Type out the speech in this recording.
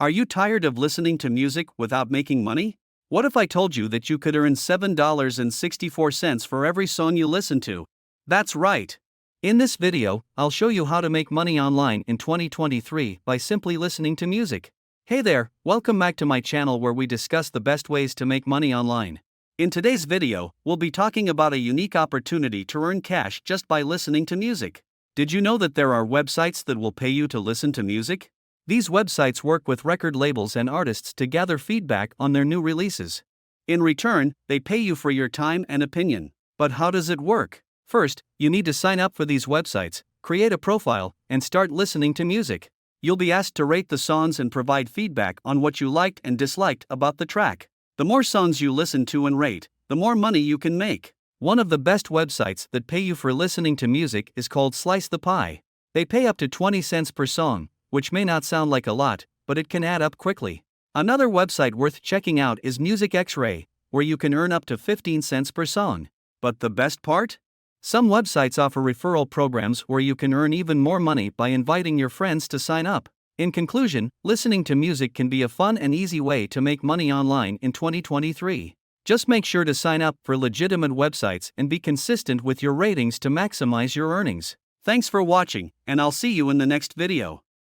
Are you tired of listening to music without making money? What if I told you that you could earn $7.64 for every song you listen to? That's right. In this video, I'll show you how to make money online in 2023 by simply listening to music. Hey there, welcome back to my channel where we discuss the best ways to make money online. In today's video, we'll be talking about a unique opportunity to earn cash just by listening to music. Did you know that there are websites that will pay you to listen to music? These websites work with record labels and artists to gather feedback on their new releases. In return, they pay you for your time and opinion. But how does it work? First, you need to sign up for these websites, create a profile, and start listening to music. You'll be asked to rate the songs and provide feedback on what you liked and disliked about the track. The more songs you listen to and rate, the more money you can make. One of the best websites that pay you for listening to music is called Slice the Pie. They pay up to 20 cents per song, which may not sound like a lot, but it can add up quickly. Another website worth checking out is Music X-Ray, where you can earn up to 15 cents per song. But the best part? Some websites offer referral programs where you can earn even more money by inviting your friends to sign up. In conclusion, listening to music can be a fun and easy way to make money online in 2023. Just make sure to sign up for legitimate websites and be consistent with your ratings to maximize your earnings. Thanks for watching, and I'll see you in the next video.